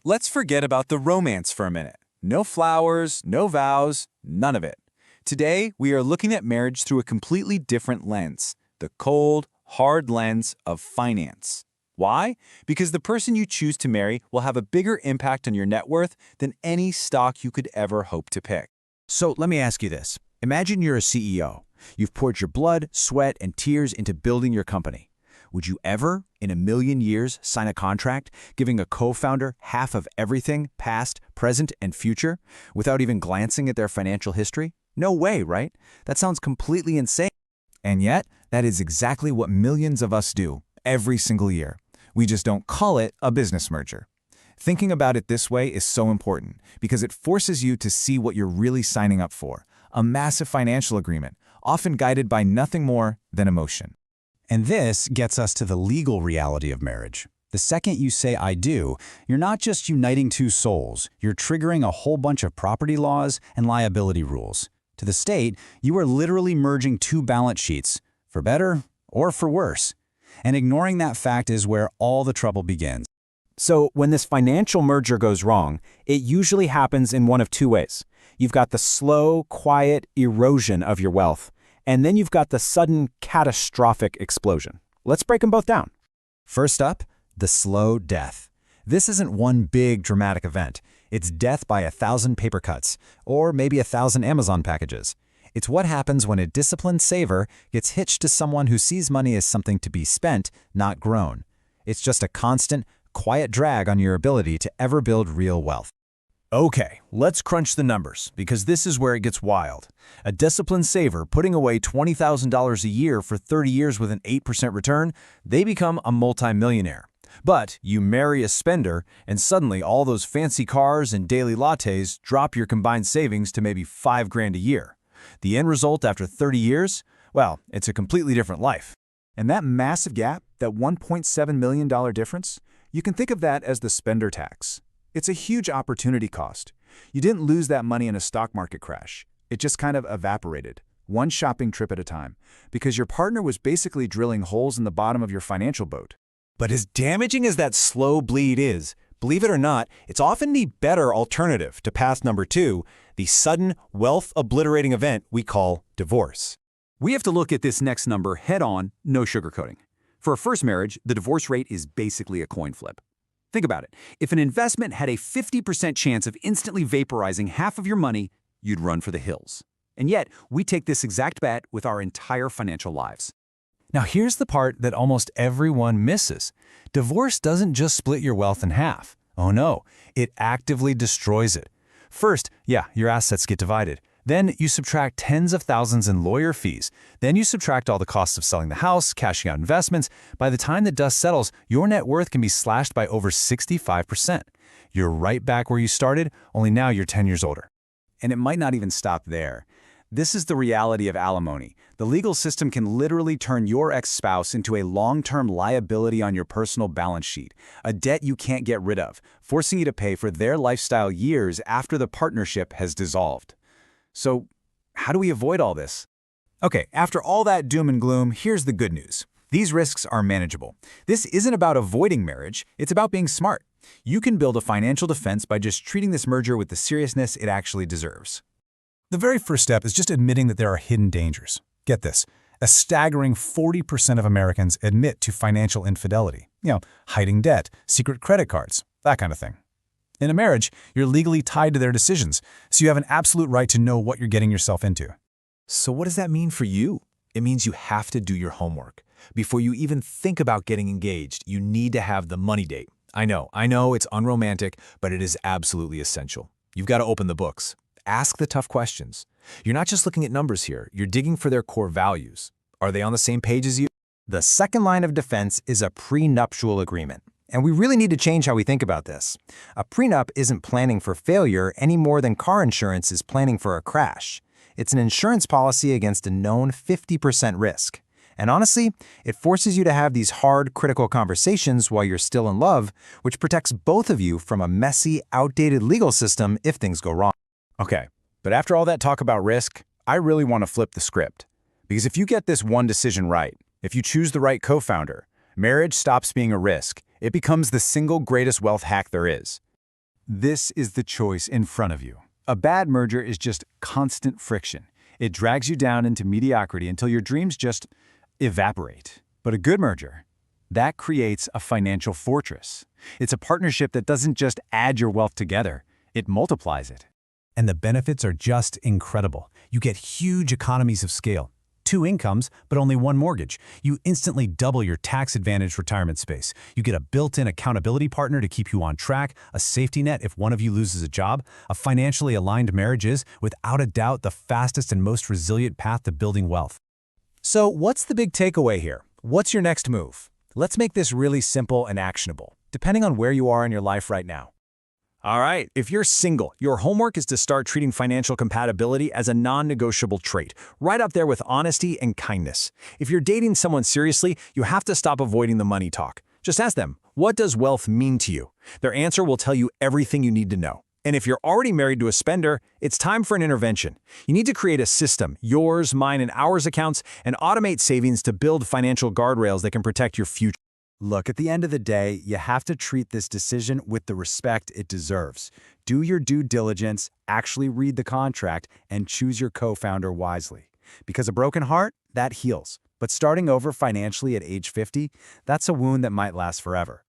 Let's forget about the romance for a minute. No flowers, no vows, none of it. Today, we are looking at marriage through a completely different lens, the cold, hard lens of finance. Why? Because the person you choose to marry will have a bigger impact on your net worth than any stock you could ever hope to pick. So let me ask you this. Imagine you're a CEO. You've poured your blood, sweat, and tears into building your company. Would you ever, in a million years, sign a contract giving a co-founder half of everything, past, present, and future, without even glancing at their financial history? No way, right? That sounds completely insane. And yet, that is exactly what millions of us do every single year. We just don't call it a business merger. Thinking about it this way is so important because it forces you to see what you're really signing up for, a massive financial agreement, often guided by nothing more than emotion. And this gets us to the legal reality of marriage. The second you say "I do," you're not just uniting two souls, you're triggering a whole bunch of property laws and liability rules. To the state, you are literally merging two balance sheets, for better or for worse. And ignoring that fact is where all the trouble begins. So when this financial merger goes wrong, it usually happens in one of two ways. You've got the slow, quiet erosion of your wealth, and then you've got the sudden, catastrophic explosion. Let's break them both down. First up, the slow death. This isn't one big dramatic event. It's death by 1,000 paper cuts, or maybe 1,000 Amazon packages. It's what happens when a disciplined saver gets hitched to someone who sees money as something to be spent, not grown. It's just a constant, quiet drag on your ability to ever build real wealth. Okay, let's crunch the numbers, because this is where it gets wild. A disciplined saver putting away $20,000 a year for 30 years with an 8% return, they become a multimillionaire. But you marry a spender, and suddenly all those fancy cars and daily lattes drop your combined savings to maybe $5,000 a year. The end result after 30 years? Well, it's a completely different life. And that massive gap, that $1.7 million difference, you can think of that as the spender tax. It's a huge opportunity cost. You didn't lose that money in a stock market crash. It just kind of evaporated, one shopping trip at a time, because your partner was basically drilling holes in the bottom of your financial boat. But as damaging as that slow bleed is, believe it or not, it's often the better alternative to path number 2, the sudden, wealth-obliterating event we call divorce. We have to look at this next number head-on, no sugarcoating. For a first marriage, the divorce rate is basically a coin flip. Think about it. If an investment had a 50% chance of instantly vaporizing half of your money, you'd run for the hills. And yet, we take this exact bet with our entire financial lives. Now here's the part that almost everyone misses. Divorce doesn't just split your wealth in half. Oh no, it actively destroys it. First, your assets get divided. Then you subtract tens of thousands in lawyer fees. Then you subtract all the costs of selling the house, cashing out investments. By the time the dust settles, your net worth can be slashed by over 65%. You're right back where you started, only now you're 10 years older. And it might not even stop there. This is the reality of alimony. The legal system can literally turn your ex-spouse into a long-term liability on your personal balance sheet, a debt you can't get rid of, forcing you to pay for their lifestyle years after the partnership has dissolved. So, how do we avoid all this? Okay, after all that doom and gloom, here's the good news. These risks are manageable. This isn't about avoiding marriage, it's about being smart. You can build a financial defense by just treating this merger with the seriousness it actually deserves. The very first step is just admitting that there are hidden dangers. Get this, a staggering 40% of Americans admit to financial infidelity. Hiding debt, secret credit cards, that kind of thing. In a marriage, you're legally tied to their decisions, so you have an absolute right to know what you're getting yourself into. So what does that mean for you? It means you have to do your homework. Before you even think about getting engaged, you need to have the money date. I know it's unromantic, but it is absolutely essential. You've got to open the books. Ask the tough questions. You're not just looking at numbers here, you're digging for their core values. Are they on the same page as you? The second line of defense is a prenuptial agreement. And we really need to change how we think about this. A prenup isn't planning for failure any more than car insurance is planning for a crash. It's an insurance policy against a known 50% risk. And honestly, it forces you to have these hard, critical conversations while you're still in love, which protects both of you from a messy, outdated legal system if things go wrong. Okay, but after all that talk about risk, I really want to flip the script. Because if you get this one decision right, if you choose the right co-founder, marriage stops being a risk. It becomes the single greatest wealth hack there is. This is the choice in front of you. A bad merger is just constant friction. It drags you down into mediocrity until your dreams just evaporate. But a good merger, that creates a financial fortress. It's a partnership that doesn't just add your wealth together, it multiplies it. And the benefits are just incredible. You get huge economies of scale. 2 incomes, but only 1 mortgage. You instantly double your tax-advantaged retirement space. You get a built-in accountability partner to keep you on track, a safety net if one of you loses a job. A financially aligned marriage is, without a doubt, the fastest and most resilient path to building wealth. So what's the big takeaway here? What's your next move? Let's make this really simple and actionable, depending on where you are in your life right now. All right, if you're single, your homework is to start treating financial compatibility as a non-negotiable trait, right up there with honesty and kindness. If you're dating someone seriously, you have to stop avoiding the money talk. Just ask them, what does wealth mean to you? Their answer will tell you everything you need to know. And if you're already married to a spender, it's time for an intervention. You need to create a system, yours, mine, and ours accounts, and automate savings to build financial guardrails that can protect your future. Look, at the end of the day, you have to treat this decision with the respect it deserves. Do your due diligence, actually read the contract, and choose your co-founder wisely. Because a broken heart, that heals. But starting over financially at age 50, that's a wound that might last forever.